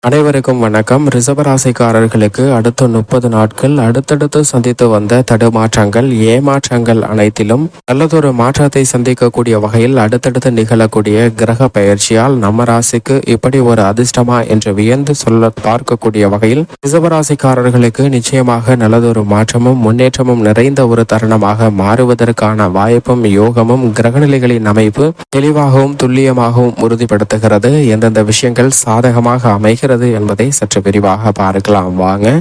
அனைவருக்கும் வணக்கம். ரிஷபராசிக்காரர்களுக்கு அடுத்த 30 நாட்கள் அடுத்தடுத்து சந்தித்து வந்த தடுமாற்றங்கள், ஏமாற்றங்கள் அனைத்திலும் நல்லதொரு மாற்றத்தை சந்திக்கக்கூடிய வகையில் அடுத்தடுத்து நிகழக்கூடிய கிரக பயிற்சியால் நம்ம ராசிக்கு இப்படி ஒரு அதிர்ஷ்டமா என்று வியந்து சொல்ல பார்க்கக்கூடிய வகையில் ரிஷபராசிக்காரர்களுக்கு நிச்சயமாக நல்லதொரு மாற்றமும் முன்னேற்றமும் நிறைந்த ஒரு தருணமாக மாறுவதற்கான வாய்ப்பும் யோகமும் கிரகநிலைகளின் அமைப்பு தெளிவாகவும் துல்லியமாகவும் உறுதிப்படுத்துகிறது. எந்தெந்த விஷயங்கள் சாதகமாக அமைகிறது என்பதை சற்று விரிவாக பார்க்கலாம் வாங்க.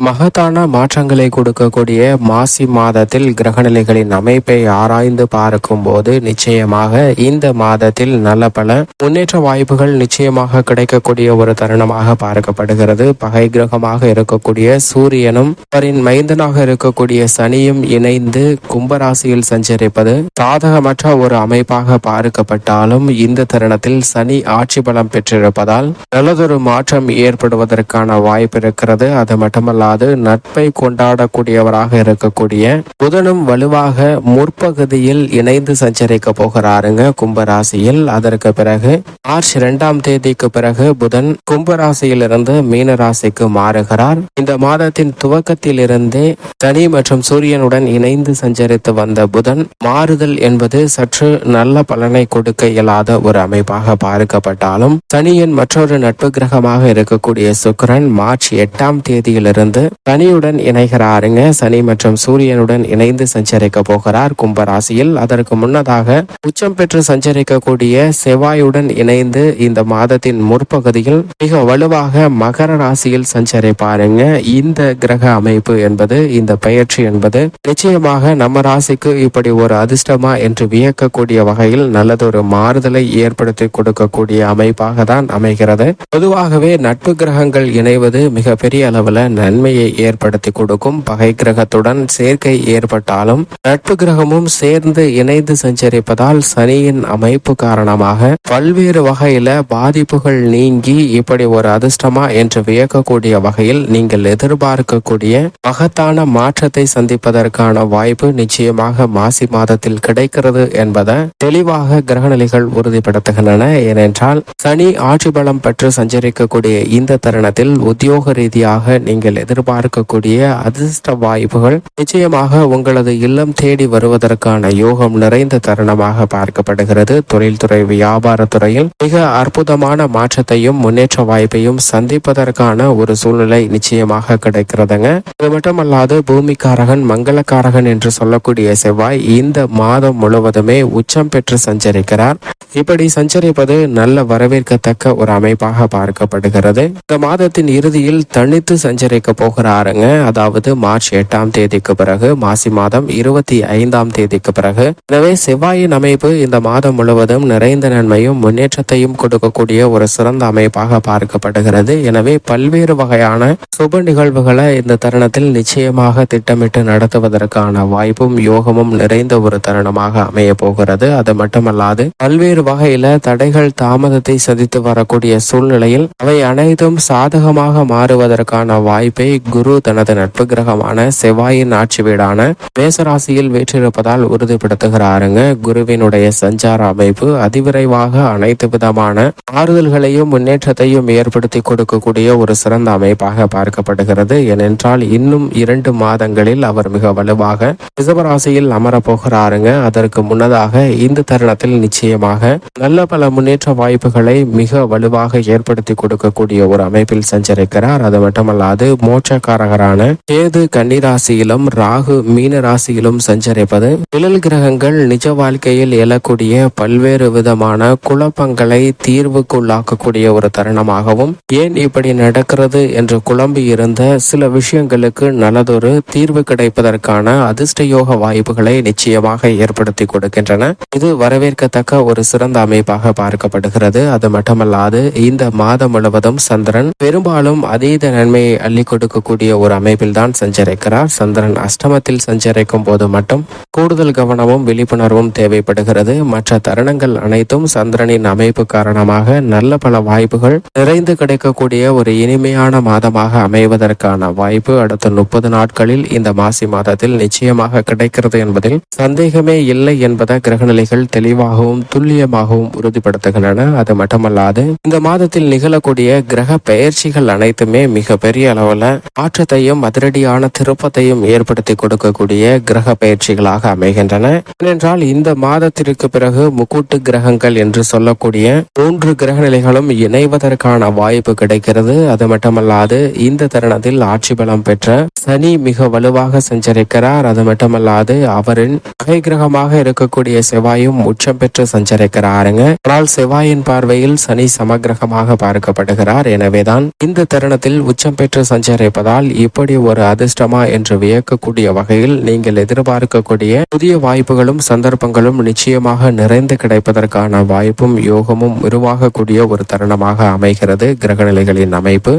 மகத்தான மாற்றங்களை கொடுக்கக்கூடிய மாசி மாதத்தில் கிரகநிலைகளின் அமைப்பை ஆராய்ந்து பார்க்கும் போது நிச்சயமாக இந்த மாதத்தில் நல்ல பல முன்னேற்ற வாய்ப்புகள் நிச்சயமாக கிடைக்கக்கூடிய ஒரு தருணமாக பார்க்கப்படுகிறது. பகை கிரகமாக இருக்கக்கூடிய சூரியனும் அவரின் மைந்தனாக இருக்கக்கூடிய சனியும் இணைந்து கும்பராசியில் சஞ்சரிப்பது சாதகமற்ற ஒரு அமைப்பாக பார்க்கப்பட்டாலும் இந்த தருணத்தில் சனி ஆட்சி பலம் பெற்றிருப்பதால் நல்லதொரு மாற்றம் ஏற்படுவதற்கான வாய்ப்பு இருக்கிறது. அது மட்டுமல்ல, நட்பை கொண்டாடக்கூடியவராக இருக்கக்கூடிய புதனும் வலுவாக முற்பகுதியில் இணைந்து சஞ்சரிக்க போகிறாருங்க கும்பராசியில். அதற்கு பிறகு மார்ச் 2ஆம் தேதிக்கு பிறகு புதன் கும்பராசியில் இருந்து மீன ராசிக்கு மாறுகிறார். இந்த மாதத்தின் துவக்கத்தில் இருந்தே சனி மற்றும் சூரியனுடன் இணைந்து சஞ்சரித்து வந்த புதன் மாறுதல் என்பது சற்று நல்ல பலனை கொடுக்க இயலாத ஒரு அமைப்பாக பார்க்கப்பட்டாலும் சனியின் மற்றொரு நட்பு கிரகமாக இருக்கக்கூடிய சுக்கிரன் மார்ச் 8ஆம் தேதியிலிருந்து சனியுடன் இணைகிறாருங்க. சனி மற்றும் சூரியனுடன் இணைந்து சஞ்சரிக்க போகிறார் கும்பராசியில். அதற்கு முன்னதாக உச்சம் பெற்று சஞ்சரிக்கக்கூடிய செவ்வாயுடன் இணைந்து இந்த மாதத்தின் முற்பகுதியில் மிக வலுவாக மகர ராசியில் சஞ்சரிப்பாருங்க. இந்த கிரக அமைப்பு என்பது, இந்த பயிற்சி என்பது நிச்சயமாக நம்ம ராசிக்கு இப்படி ஒரு அதிர்ஷ்டமா என்று வியக்கக்கூடிய வகையில் நல்லதொரு மாறுதலை ஏற்படுத்தி கொடுக்கக்கூடிய அமைப்பாக தான் அமைகிறது. பொதுவாகவே நட்பு கிரகங்கள் இணைவது மிகப்பெரிய அளவுல நன்மையை ஏற்படுத்தி கொடுக்கும். பகை கிரகத்துடன் சேர்க்கை ஏற்பட்டாலும் நட்பு கிரகமும் சேர்ந்து இணைந்து சஞ்சரிப்பதால் சனியின் அமைப்பு காரணமாக பல்வேறு வகையில பாதிப்புகள் நீங்கி இப்படி ஒரு அதிர்ஷ்டமா என்று வியக்கக்கூடிய வகையில் நீங்கள் எதிர்பார்க்கக்கூடிய மகத்தான மாற்றத்தை சந்திப்பதற்கான வாய்ப்பு நிச்சயமாக மாசி மாதத்தில் கிடைக்கிறது என்பதை தெளிவாக கிரகநிலைகள் உறுதிப்படுத்துகின்றன. ஏனென்றால் சனி ஆட்சி பலம் பெற்று சஞ்சரிக்கக்கூடிய இந்த தருணத்தில் உத்தியோக ரீதியாக நீங்கள் எதிர்பார்க்கக்கூடிய அதிர்ஷ்ட வாய்ப்புகள் நிச்சயமாக உங்களது இல்லம் தேடி வருவதற்கான யோகம் நிறைந்த தருணமாக பார்க்கப்படுகிறது. தொழில்துறை, வியாபாரத்துறையில் மிக அற்புதமான மாற்றத்தையும் முன்னேற்ற வாய்ப்பையும் சந்திப்பதற்கான ஒரு சூழ்நிலை நிச்சயமாக கிடைக்கிறதுங்க. இது மட்டுமல்லாது பூமிக்காரகன், மங்களக்காரகன் என்று சொல்லக்கூடிய செவ்வாய் இந்த மாதம் முழுவதுமே உச்சம் பெற்று சஞ்சரிக்கிறார். இப்படி சஞ்சரிப்பது நல்ல வரவேற்கத்தக்க ஒரு அமைப்பாக பார்க்கப்படுகிறது. இந்த மாதத்தின் இறுதியில் தனித்து சஞ்சரிக்க போகிறாருங்க. அதாவது மார்ச் 8ஆம் தேதிக்கு பிறகு மாசி மாதம் 25ஆம் தேதிக்கு பிறகு. எனவே செவ்வாயின் அமைப்பு இந்த மாதம் முழுவதும் நிறைந்த நன்மையும் முன்னேற்றத்தையும் கொடுக்கக்கூடிய ஒரு சிறந்த அமைப்பாக பார்க்கப்படுகிறது. எனவே பல்வேறு வகையான சுப நிகழ்வுகளை இந்த தருணத்தில் நிச்சயமாக திட்டமிட்டு நடத்துவதற்கான வாய்ப்பும் யோகமும் நிறைந்த ஒரு தருணமாக அமைய போகிறது. அது மட்டுமல்லாது பல்வேறு வகையில தடைகள், தாமதத்தை சந்தித்து வரக்கூடிய சூழ்நிலையில் அவை அனைத்தும் சாதகமாக மாறுவதற்கான வாய்ப்பை குரு தனது நட்பு கிரகமான செவ்வாயின் ஆட்சி வீடான மேசராசியில் வீற்றிருப்பதால் உறுதிப்படுத்துகிறாருங்க. குருவினுடைய சஞ்சார அமைப்பு அதிவிரைவாக அனைத்து விதமான ஆறுதல்களையும் முன்னேற்றத்தையும் ஏற்படுத்தி கொடுக்கக்கூடிய ஒரு சிறந்த அமைப்பாக பார்க்கப்படுகிறது. ஏனென்றால் இன்னும் 2 மாதங்களில் அவர் மிக வலுவாக ரிஷபராசியில் அமரப்போகிறாருங்க. அதற்கு முன்னதாக இந்த தருணத்தில் நிச்சயமாக நல்ல பல முன்னேற்ற வாய்ப்புகளை மிக வலுவாக ஏற்படுத்தி கொடுக்கக்கூடிய ஒரு அமைப்பில் சஞ்சரிக்கிறார். அது மட்டுமல்லாது மோட்சக்காரகரான கேது கன்னிராசியிலும் ராகு மீன ராசியிலும் சஞ்சரிப்பது நிழல் கிரகங்கள் நிஜ வாழ்க்கையில் எழக்கூடிய பல்வேறு விதமான குழப்பங்களை தீர்வுக்குள்ளாக்கக்கூடிய ஒரு தருணமாகவும், ஏன் இப்படி நடக்கிறது என்று குழம்பி இருந்த சில விஷயங்களுக்கு நல்லதொரு தீர்வு கிடைப்பதற்கான அதிர்ஷ்ட யோக வாய்ப்புகளை நிச்சயமாக ஏற்படுத்தி கொடுக்கின்றன. இது வரவேற்கத்தக்க ஒரு சிறந்த அமைப்பாக பார்க்கப்படுகிறது. அது மட்டுமல்லாது இந்த மாதம் முழுவதும் சந்திரன் பெரும்பாலும் அதீத நன்மையை அள்ளி கொடுக்க கொடுக்கக்கூடிய ஒரு அமைப்பில் தான் சஞ்சரிக்கிறார். சந்திரன் அஷ்டமத்தில் சஞ்சரிக்கும் போது மட்டும் கூடுதல் கவனமும் விழிப்புணர்வும் தேவைப்படுகிறது. மற்ற தருணங்கள் அனைத்தும் சந்திரனின் அமைப்பு காரணமாக நல்ல பல வாய்ப்புகள் நிறைந்து கிடைக்கக்கூடிய ஒரு இனிமையான மாதமாக அமைவதற்கான வாய்ப்பு அடுத்த 30 நாட்களில் இந்த மாசி மாதத்தில் நிச்சயமாக கிடைக்கிறது என்பதில் சந்தேகமே இல்லை என்பதை கிரகநிலைகள் தெளிவாகவும் துல்லியமாகவும் உறுதிப்படுத்துகின்றன. அது மட்டுமல்லாது இந்த மாதத்தில் நிகழக்கூடிய கிரக பெயர்ச்சிகள் அனைத்துமே மிக பெரிய அளவில் மாற்றத்தையும் அதிரடியான திருப்பத்தையும் ஏற்படுத்தி கொடுக்கக்கூடிய கிரக பெயர்ச்சிகளாக அமைகின்றன. ஏனென்றால் இந்த மாதத்திற்கு பிறகு முக்கூட்டு கிரகங்கள் என்று சொல்லக்கூடிய 3 கிரக நிலைகளும் இணைவதற்கான வாய்ப்பு கிடைக்கிறது. அது மட்டுமல்லாது இந்த தருணத்தில் ஆட்சி பலம் பெற்ற சனி மிக வலுவாக சஞ்சரிக்கிறார். அது மட்டுமல்லாது அவரின் வகை கிரகமாக இருக்கக்கூடிய செவ்வாயும் உச்சம் பெற்று சஞ்சரிக்கிறாருங்க. ஆனால் செவ்வாயின் பார்வையில் சனி சமகிரகமாக பார்க்கப்படுகிறார். எனவேதான் இந்த தருணத்தில் உச்சம் பெற்று சஞ்சரிப்பதால் இப்படி ஒரு அதிர்ஷ்டமா என்று வியக்கக்கூடிய வகையில் நீங்கள் எதிர்பார்க்கக்கூடிய புதிய வாய்ப்புகளும் சந்தர்ப்பங்களும் நிச்சயமாக நிறைந்து கிடைப்பதற்கான வாய்ப்பும் யோகமும் உருவாகக்கூடிய ஒரு தருணமாக அமைகிறது கிரகநிலைகளின் அமைப்பு.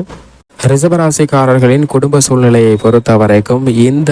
ரிஷபராசிக்காரர்களின் குடும்ப சூழ்நிலையை பொறுத்த வரைக்கும் இந்த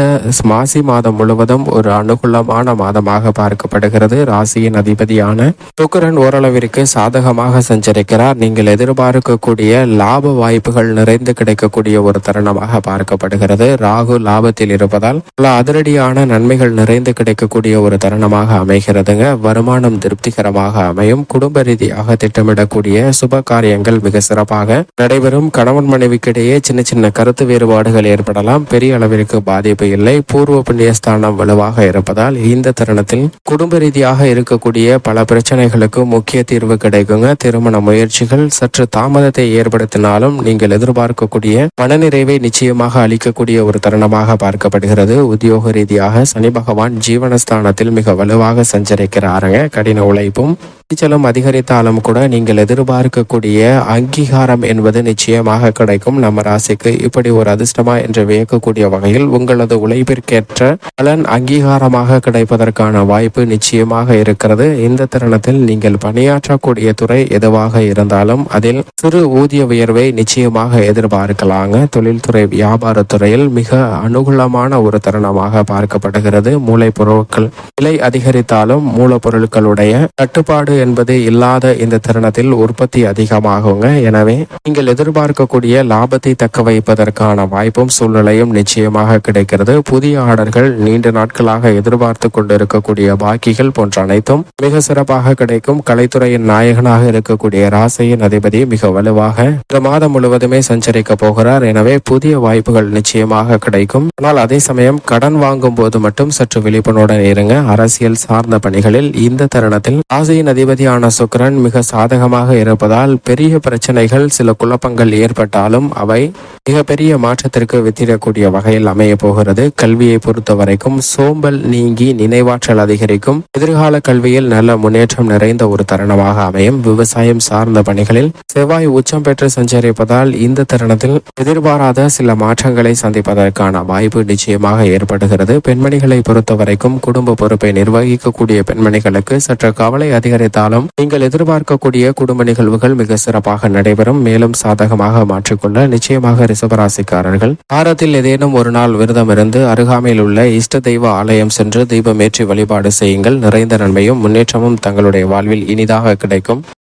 மாசி மாதம் முழுவதும் ஒரு அனுகூலமான மாதமாக பார்க்கப்படுகிறது. ராசியின் அதிபதியான சுக்கிரன் ஓரளவிற்கு சாதகமாக சஞ்சரிக்கிறார். நீங்கள் எதிர்பார்க்கக்கூடிய லாப வாய்ப்புகள் நிறைந்து கிடைக்கக்கூடிய ஒரு தருணமாக பார்க்கப்படுகிறது. ராகு லாபத்தில் இருப்பதால் பல அதிரடியான நன்மைகள் நிறைந்து கிடைக்கக்கூடிய ஒரு தருணமாக அமைகிறதுங்க. வருமானம் திருப்திகரமாக அமையும். குடும்ப ரீதியாக திட்டமிடக்கூடிய சுப காரியங்கள் மிக சிறப்பாக நடைபெறும். கணவன் மனைவிக்கு இடையே சின்ன சின்ன கருத்து வேறுபாடுகள் ஏற்படலாம். பெரிய அளவிற்கு பாதிப்பு இல்லை. பூர்வ புண்ணியஸ்தானம் வலுவாக இருப்பதால் இந்த தருணத்தில் குடும்ப ரீதியாக இருக்கக்கூடிய பல பிரச்சனைகளுக்கு முக்கிய தீர்வு கிடைக்குங்க. திருமண முயற்சிகள் சற்று தாமதத்தை ஏற்படுத்தினாலும் நீங்கள் எதிர்பார்க்கக்கூடிய மனநிறைவை நிச்சயமாக அளிக்கக்கூடிய ஒரு தருணமாக பார்க்கப்படுகிறது. உத்தியோக ரீதியாக சனி பகவான் ஜீவனஸ்தானத்தில் மிக வலுவாக சஞ்சரிக்கிறாருங்க. கடின உழைப்பும் நீச்சலும் அதிகரித்தாலும் கூட நீங்கள் எதிர்பார்க்கக்கூடிய அங்கீகாரம் என்பது நிச்சயமாக கிடைக்கும். நம்ம ராசிக்கு இப்படி ஒரு அதிர்ஷ்டமா என்று வியக்கக்கூடிய வகையில் உங்களது உழைப்பிற்கேற்ற பலன் அங்கீகாரமாக கிடைப்பதற்கான வாய்ப்பு நிச்சயமாக இருக்கிறது. இந்த தருணத்தில் நீங்கள் பணியாற்றக்கூடிய துறை எதுவாக இருந்தாலும் அதில் சிறு ஊதிய உயர்வை நிச்சயமாக எதிர்பார்க்கலாங்க. தொழில்துறை வியாபாரத்துறையில் மிக அனுகூலமான ஒரு தருணமாக பார்க்கப்படுகிறது. மூளைப்பொருட்கள் விலை அதிகரித்தாலும் மூலப்பொருட்களுடைய தட்டுப்பாடு என்பது இல்லாத இந்த தருணத்தில் உற்பத்தி அதிகமாகுங்க. எனவே நீங்கள் எதிர்பார்க்கக்கூடிய லாபத்தை தக்க வைப்பதற்கான வாய்ப்பும் சூழ்நிலையும் நிச்சயமாக கிடைக்கிறது. புதிய ஆர்டர்கள், நீண்ட நாட்களாக எதிர்பார்த்து கொண்டிருக்கக்கூடிய பாக்கிகள் போன்ற அனைத்தும் மிக சிறப்பாக கிடைக்கும். கலைத்துறையின் நாயகனாக இருக்கக்கூடிய ராசியின் அதிபதி மிக வலுவாக இந்த மாதம் முழுவதுமே சஞ்சரிக்க போகிறார். எனவே புதிய வாய்ப்புகள் நிச்சயமாக கிடைக்கும். ஆனால் அதே சமயம் கடன் வாங்கும் போது மட்டும் சற்று விழிப்புணர்வுடன் இருங்க. அரசியல் சார்ந்த பணிகளில் இந்த தருணத்தில் ராசியின் அதிபதியான சுக்கிரன் மிக சாதகமாக இருப்பதால் பெரிய பிரச்சனைகள், சில குழப்பங்கள் ஏற்பட்டாலும் அவை மிகப்பெரிய மாற்றத்திற்கு வித்திடக்கூடிய வகையில் அமைய போகிறது. கல்வியை பொறுத்த வரைக்கும் சோம்பல் நீங்கி நினைவாற்றல் அதிகரிக்கும். எதிர்கால கல்வியில் நல்ல முன்னேற்றம் நிறைந்த ஒரு தருணமாக அமையும். விவசாயம் சார்ந்த பணிகளில் செவ்வாய் உச்சம் பெற்று சஞ்சரிப்பதால் இந்த தருணத்தில் எதிர்பாராத சில மாற்றங்களை சந்திப்பதற்கான வாய்ப்பு நிச்சயமாக ஏற்படுகிறது. பெண்மணிகளை பொறுத்த வரைக்கும் குடும்ப பொறுப்பை நிர்வகிக்கக்கூடிய பெண்மணிகளுக்கு சற்று கவலை அதிகரித்தாலும் நீங்கள் எதிர்பார்க்கக்கூடிய குடும்ப நிகழ்வுகள் மிக சிறப்பாக நடைபெறும். மேலும் சாதகமாக மாற்றிக்கொள்ள நிச்சயமாக ரிஷபராசிக்காரர்கள் வாரத்தில் ஏதேனும் ஒரு நாள் விரதம் இருந்து அருகாமையில் உள்ள இஷ்ட தெய்வ ஆலயம் சென்று தீபமேற்றி வழிபாடு செய்யுங்கள். நிறைந்த நன்மையும் முன்னேற்றமும் தங்களுடைய வாழ்வில் இனிதாக கிடைக்கும்.